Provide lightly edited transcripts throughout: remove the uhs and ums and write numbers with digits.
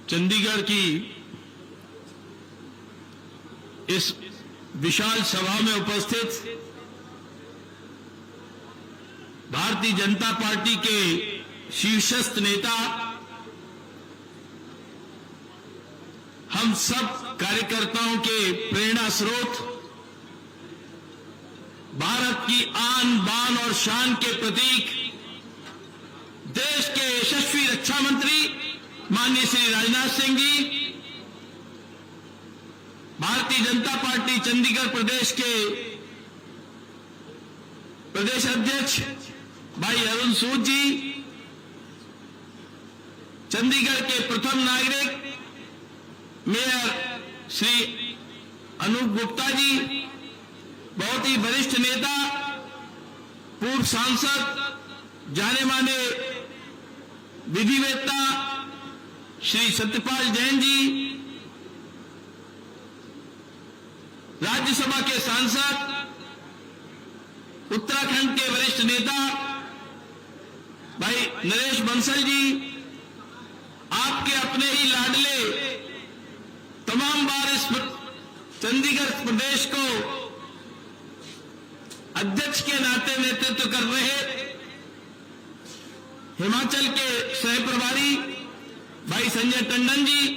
चंडीगढ़ की इस विशाल सभा में उपस्थित भारतीय जनता पार्टी के शीर्षस्थ नेता, हम सब कार्यकर्ताओं के प्रेरणा स्रोत, भारत की आन बान और शान के प्रतीक, देश के यशस्वी रक्षा मंत्री माननीय श्री राजनाथ सिंह जी, भारतीय जनता पार्टी चंडीगढ़ प्रदेश के प्रदेश अध्यक्ष भाई अरुण सूद जी, चंडीगढ़ के प्रथम नागरिक मेयर श्री अनूप गुप्ता जी, बहुत ही वरिष्ठ नेता, पूर्व सांसद, जाने माने विधिवेत्ता श्री सत्यपाल जैन जी, राज्यसभा के सांसद, उत्तराखंड के वरिष्ठ नेता भाई नरेश बंसल जी, आपके अपने ही लाडले, तमाम बार इस चंडीगढ़ प्रदेश को अध्यक्ष के नाते नेतृत्व कर रहे हिमाचल के सह प्रभारी भाई संजय टंडन जी,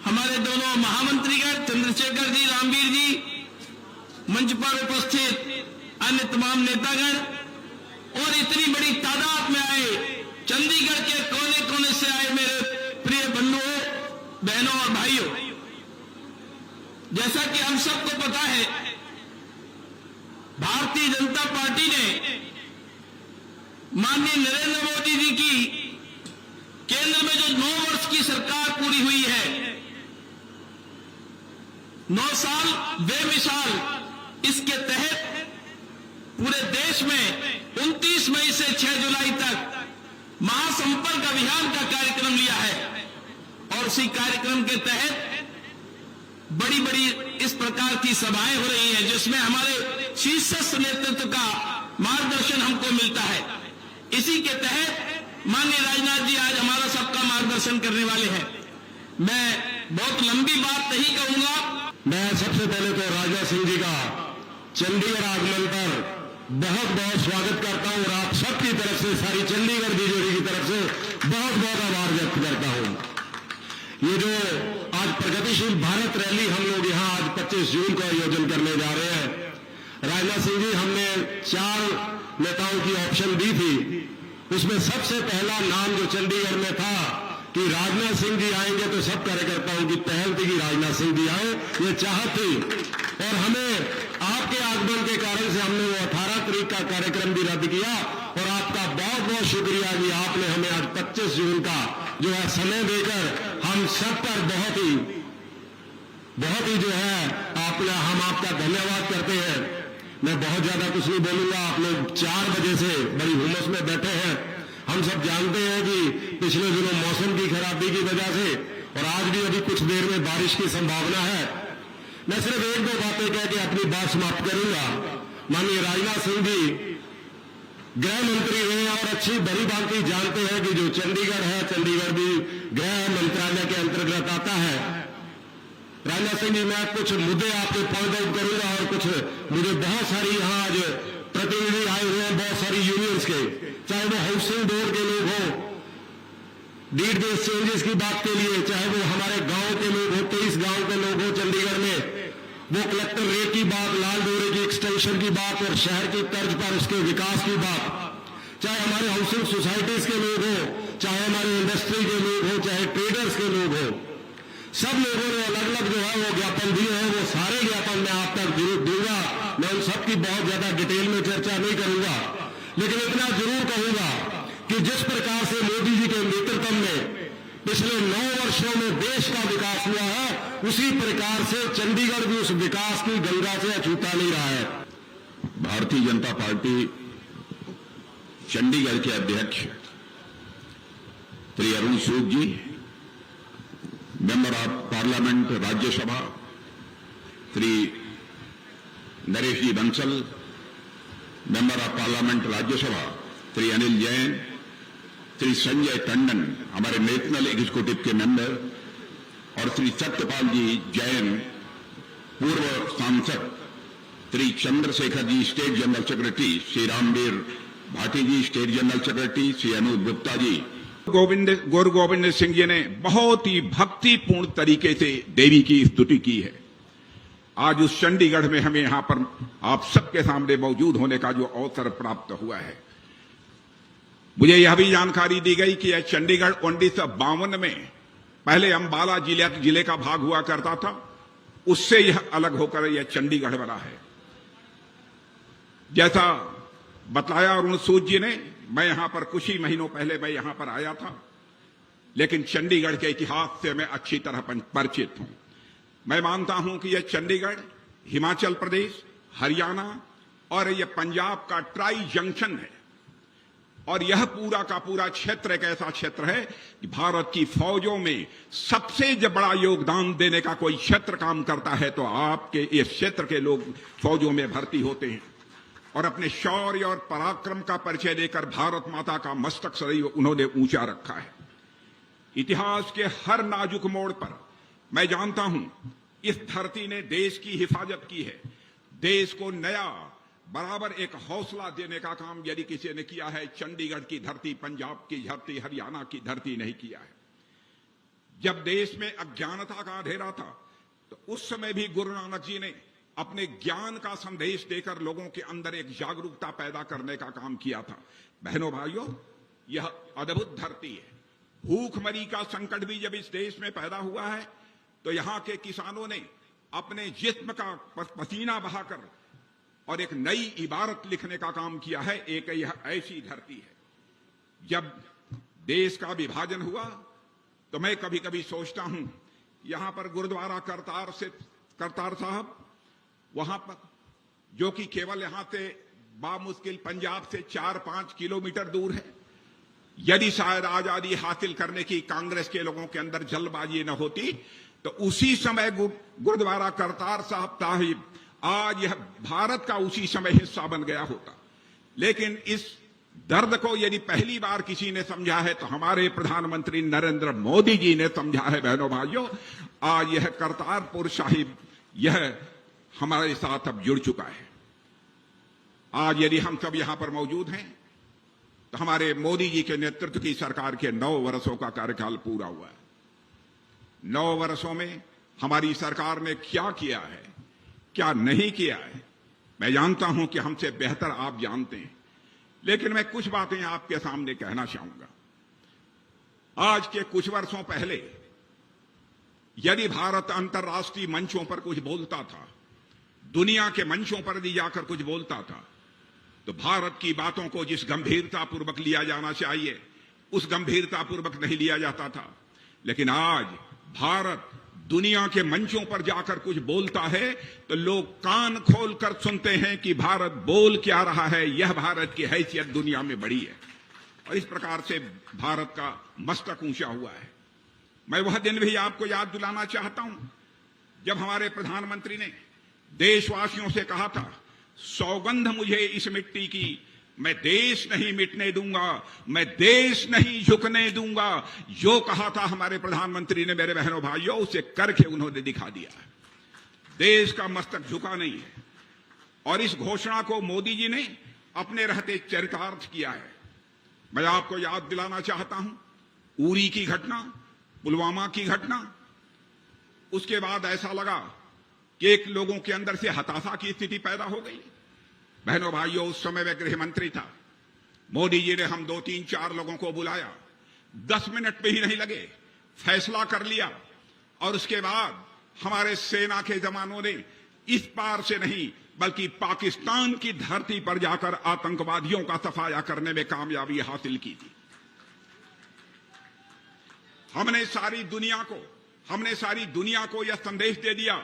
हमारे दोनों महामंत्रीगण चंद्रशेखर जी, रामवीर जी, मंच पर उपस्थित अन्य तमाम नेतागण और इतनी बड़ी तादाद में आए चंडीगढ़ के कोने कोने से आए मेरे प्रिय बंधुओं, बहनों और भाइयों, जैसा कि हम सबको पता है, भारतीय जनता पार्टी ने माननीय नरेंद्र मोदी जी की केंद्र में जो 9 वर्ष की सरकार पूरी हुई है, 9 साल बेमिसाल, इसके तहत पूरे देश में 29 मई से 6 जुलाई तक महासंपर्क अभियान का कार्यक्रम लिया है और उसी कार्यक्रम के तहत बड़ी बड़ी इस प्रकार की सभाएं हो रही हैं जिसमें हमारे शीर्षस्थ नेतृत्व का मार्गदर्शन हमको मिलता है। इसी के तहत माननीय राजनाथ जी आज हमारा सबका मार्गदर्शन करने वाले हैं। मैं बहुत लंबी बात नहीं कहूंगा। मैं सबसे पहले तो राजनाथ सिंह जी का चंडीगढ़ आगमन पर बहुत बहुत स्वागत करता हूं और आप सबकी तरफ से, सारी चंडीगढ़ बीजेपी की तरफ से बहुत बहुत आभार व्यक्त करता हूं। ये जो आज प्रगतिशील भारत रैली हम लोग यहां आज 25 जून को आयोजन करने जा रहे हैं, राजनाथ सिंह जी, हमने 4 नेताओं की ऑप्शन दी थी, उसमें सबसे पहला नाम जो चंडीगढ़ में था कि राजनाथ सिंह जी आएंगे तो सब कार्यकर्ताओं की पहल थी कि राजनाथ सिंह जी आए, ये चाहत थी। और हमें आपके आगमन के कारण से हमने वो 18 तारीख का कार्यक्रम भी रद्द किया और आपका बहुत बहुत शुक्रिया कि आपने हमें आज 25 जून का जो है समय देकर हम सब पर बहुत ही जो है हम आपका धन्यवाद करते हैं। मैं बहुत ज्यादा कुछ नहीं बोलूंगा, आप लोग 4 बजे से बड़ी हुमस में बैठे हैं। हम सब जानते हैं कि पिछले दिनों मौसम की खराबी की वजह से और आज भी अभी कुछ देर में बारिश की संभावना है। मैं सिर्फ 1-2 बातें कह के अपनी बात समाप्त करूंगा। माननीय राजनाथ सिंह जी गृह मंत्री हैं और अच्छी बड़ी बात ही जानते हैं कि जो चंडीगढ़ है, चंडीगढ़ भी गृह मंत्रालय के अंतर्गत आता है। राजनाथ सिंह जी, मैं कुछ मुद्दे आपके पॉइंट आउट करूंगा और कुछ मुझे बहुत सारी यहां आज प्रतिनिधि आए हुए हैं, बहुत सारी यूनियंस के, चाहे वो हाउसिंग बोर्ड के लोग हों, डीड बेस्ड चेंजेस की बात के लिए, चाहे वो हमारे गांव के लोग हो, 23 गांव के लोग हो चंडीगढ़ में, वो कलेक्टर रेट की बात, लाल डोरे की एक्सटेंशन की बात और शहर की तर्ज पर उसके विकास की बात, चाहे हमारे हाउसिंग सोसाइटीज के लोग हो, चाहे हमारे इंडस्ट्री के लोग हो, चाहे ट्रेडर्स के लोग हो, सब लोगों ने अलग अलग जो है वो ज्ञापन दिए हैं। वो सारे ज्ञापन मैं आप तक जरूर दूंगा। मैं उन सबकी बहुत ज्यादा डिटेल में चर्चा नहीं करूंगा, लेकिन इतना जरूर कहूंगा कि जिस प्रकार से मोदी जी के नेतृत्व में पिछले 9 वर्षों में देश का विकास हुआ है, उसी प्रकार से चंडीगढ़ भी उस विकास की गंगा से अछूता नहीं रहा है। भारतीय जनता पार्टी चंडीगढ़ के अध्यक्ष Shri Arun Sood ji, member of parliament Rajya Sabha Shri Naresh ji Bansal, member of parliament Rajya Sabha Shri Anil Jain, Shri Sanjay Tandon हमारे नेशनल एग्जीक्यूटिव के मेंबर और श्री सत्यपाल जी जैन पूर्व सांसद, Shri Chandrashekhar ji state general secretary, Shri Ramveer Bhati ji state general secretary, Shri Anoop Gupta ji. Guru Gobind Singh ji ने बहुत ही भक्तिपूर्ण तरीके से देवी की स्तुति की है। आज उस चंडीगढ़ में हमें यहां पर आप सबके सामने मौजूद होने का जो अवसर प्राप्त हुआ है, मुझे यह भी जानकारी दी गई कि यह चंडीगढ़ 1952 में पहले अंबाला जिले का भाग हुआ करता था, उससे यह अलग होकर यह चंडीगढ़ बना है। जैसा बतलाया अरुण सूद जी ने, मैं यहां पर कुछ ही महीनों पहले मैं यहां पर आया था, लेकिन चंडीगढ़ के इतिहास से मैं अच्छी तरह परिचित हूं। मैं मानता हूं कि यह चंडीगढ़ हिमाचल प्रदेश, हरियाणा और यह पंजाब का ट्राई जंक्शन है, और यह पूरा का पूरा क्षेत्र एक ऐसा क्षेत्र है कि भारत की फौजों में सबसे जब बड़ा योगदान देने का कोई क्षेत्र काम करता है तो आपके इस क्षेत्र के लोग फौजों में भर्ती होते हैं और अपने शौर्य और पराक्रम का परिचय देकर भारत माता का मस्तक सदैव उन्होंने ऊंचा रखा है। इतिहास के हर नाजुक मोड़ पर मैं जानता हूं इस धरती ने देश की हिफाजत की है। देश को नया बराबर एक हौसला देने का काम यदि किसी ने किया है, चंडीगढ़ की धरती, पंजाब की धरती, हरियाणा की धरती नहीं किया है। जब देश में अज्ञानता का अंधेरा था तो उस समय भी गुरु नानक जी ने अपने ज्ञान का संदेश देकर लोगों के अंदर एक जागरूकता पैदा करने का काम किया था। बहनों भाइयों, यह अद्भुत धरती है। भूखमरी का संकट भी जब इस देश में पैदा हुआ है तो यहां के किसानों ने अपने जिस्म का पसीना बहाकर और एक नई इबारत लिखने का काम किया है। एक यह ऐसी धरती है। जब देश का विभाजन हुआ तो मैं कभी कभी सोचता हूं, यहां पर गुरुद्वारा करतार साहब, वहां पर जो कि केवल यहां से बामुश्किल पंजाब से 4-5 किलोमीटर दूर है, यदि शायद आजादी हासिल करने की कांग्रेस के लोगों के अंदर जल्दबाजी न होती तो उसी समय गुरुद्वारा करतार साहिब आज यह भारत का उसी समय हिस्सा बन गया होता। लेकिन इस दर्द को यदि पहली बार किसी ने समझा है तो हमारे प्रधानमंत्री नरेंद्र मोदी जी ने समझा है। बहनों भाइयों, आज यह करतारपुर साहिब यह हमारे साथ अब जुड़ चुका है। आज यदि हम सब यहां पर मौजूद हैं तो हमारे मोदी जी के नेतृत्व की सरकार के 9 वर्षों का कार्यकाल पूरा हुआ है। 9 वर्षों में हमारी सरकार ने क्या किया है, क्या नहीं किया है, मैं जानता हूं कि हमसे बेहतर आप जानते हैं, लेकिन मैं कुछ बातें आपके सामने कहना चाहूंगा। आज के कुछ वर्षों पहले यदि भारत अंतर्राष्ट्रीय मंचों पर कुछ बोलता था, दुनिया के मंचों पर भी जाकर कुछ बोलता था, तो भारत की बातों को जिस गंभीरतापूर्वक लिया जाना चाहिए उस गंभीरतापूर्वक नहीं लिया जाता था। लेकिन आज भारत दुनिया के मंचों पर जाकर कुछ बोलता है तो लोग कान खोलकर सुनते हैं कि भारत बोल क्या रहा है, यह भारत की हैसियत दुनिया में बढ़ी है, और इस प्रकार से भारत का मस्तक ऊंचा हुआ है। मैं वह दिन भी आपको याद दिलाना चाहता हूं जब हमारे प्रधानमंत्री ने देशवासियों से कहा था, सौगंध मुझे इस मिट्टी की, मैं देश नहीं मिटने दूंगा, मैं देश नहीं झुकने दूंगा। जो कहा था हमारे प्रधानमंत्री ने, मेरे बहनों भाइयों, उसे करके उन्होंने दिखा दिया। देश का मस्तक झुका नहीं है, और इस घोषणा को मोदी जी ने अपने रहते चरितार्थ किया है। मैं आपको याद दिलाना चाहता हूं उरी की घटना, पुलवामा की घटना। उसके बाद ऐसा लगा कि एक लोगों के अंदर से हताशा की स्थिति पैदा हो गई। बहनों भाइयों, उस समय मैं गृह मंत्री था। मोदी जी ने हम 2-3-4 लोगों को बुलाया, 10 मिनट पे ही नहीं लगे, फैसला कर लिया, और उसके बाद हमारे सेना के जवानों ने इस पार से नहीं बल्कि पाकिस्तान की धरती पर जाकर आतंकवादियों का सफाया करने में कामयाबी हासिल की थी। हमने सारी दुनिया को यह संदेश दे दिया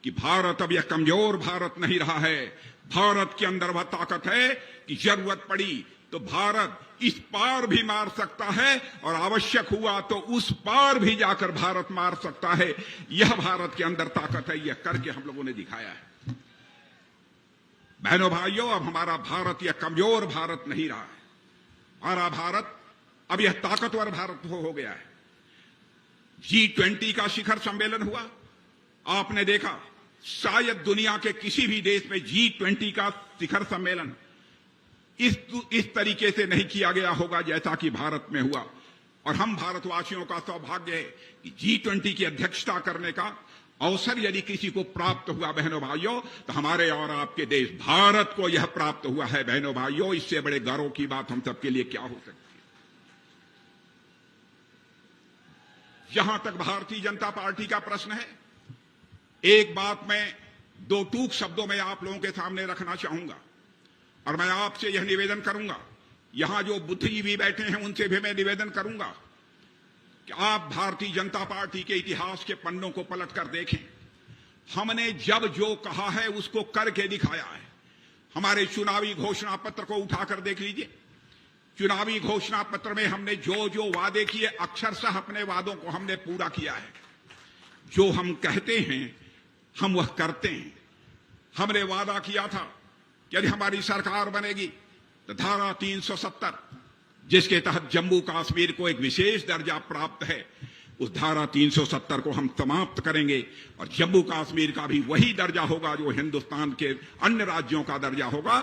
कि भारत अब यह कमजोर भारत नहीं रहा है। भारत के अंदर वह ताकत है कि जरूरत पड़ी तो भारत इस पार भी मार सकता है, और आवश्यक हुआ तो उस पार भी जाकर भारत मार सकता है। यह भारत के अंदर ताकत है, यह करके हम लोगों ने दिखाया है। बहनों भाइयों, अब हमारा भारत यह कमजोर भारत नहीं रहा है। हमारा भारत अब यह ताकतवर भारत हो गया है। G20 का शिखर सम्मेलन हुआ, आपने देखा शायद दुनिया के किसी भी देश में G20 का शिखर सम्मेलन इस तरीके से नहीं किया गया होगा जैसा कि भारत में हुआ। और हम भारतवासियों का सौभाग्य है कि G20 की अध्यक्षता करने का अवसर यदि किसी को प्राप्त हुआ बहनों भाइयों, तो हमारे और आपके देश भारत को यह प्राप्त हुआ है बहनों भाइयों। इससे बड़े गौरव की बात हम सबके लिए क्या हो सकती है। जहां तक भारतीय जनता पार्टी का प्रश्न है, एक बात मैं दो टूक शब्दों में आप लोगों के सामने रखना चाहूंगा और मैं आपसे यह निवेदन करूंगा, यहां जो बुद्धिजीवी बैठे हैं उनसे भी मैं निवेदन करूंगा कि आप भारतीय जनता पार्टी के इतिहास के पन्नों को पलट कर देखें। हमने जब जो कहा है उसको करके दिखाया है। हमारे चुनावी घोषणा पत्र को उठाकर देख लीजिए। चुनावी घोषणा पत्र में हमने जो जो वादे किए, अक्षरशः अपने वादों को हमने पूरा किया है। जो हम कहते हैं हम वह करते हैं। हमने वादा किया था यदि हमारी सरकार बनेगी तो धारा 370 जिसके तहत जम्मू कश्मीर को एक विशेष दर्जा प्राप्त है, उस धारा 370 को हम समाप्त करेंगे और जम्मू कश्मीर का भी वही दर्जा होगा जो हिंदुस्तान के अन्य राज्यों का दर्जा होगा।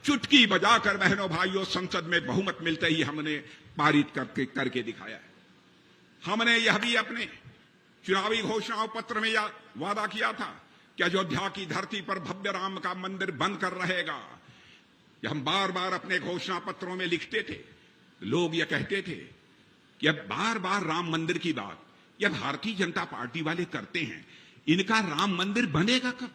चुटकी बजाकर बहनों भाइयों संसद में बहुमत मिलते ही हमने पारित करके दिखाया है। हमने यह भी अपने चुनावी घोषणा पत्र में यह वादा किया था कि अयोध्या की धरती पर भव्य राम का मंदिर बन कर रहेगा। यह हम बार बार अपने घोषणा पत्रों में लिखते थे। लोग यह कहते थे कि अब बार बार राम मंदिर की बात यह भारतीय जनता पार्टी वाले करते हैं, इनका राम मंदिर बनेगा कब?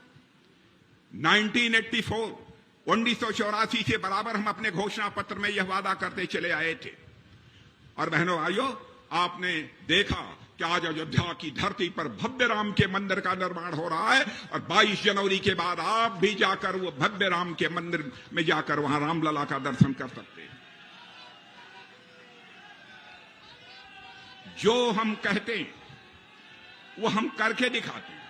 1984 से बराबर हम अपने घोषणा पत्र में यह वादा करते चले आए थे। और बहनों भाइयों, आपने देखा कि आज अयोध्या की धरती पर भव्य राम के मंदिर का निर्माण हो रहा है और 22 जनवरी के बाद आप भी जाकर वो भव्य राम के मंदिर में जाकर वहां रामलला का दर्शन कर सकते हैं। जो हम कहते हैं वो हम करके दिखाते हैं।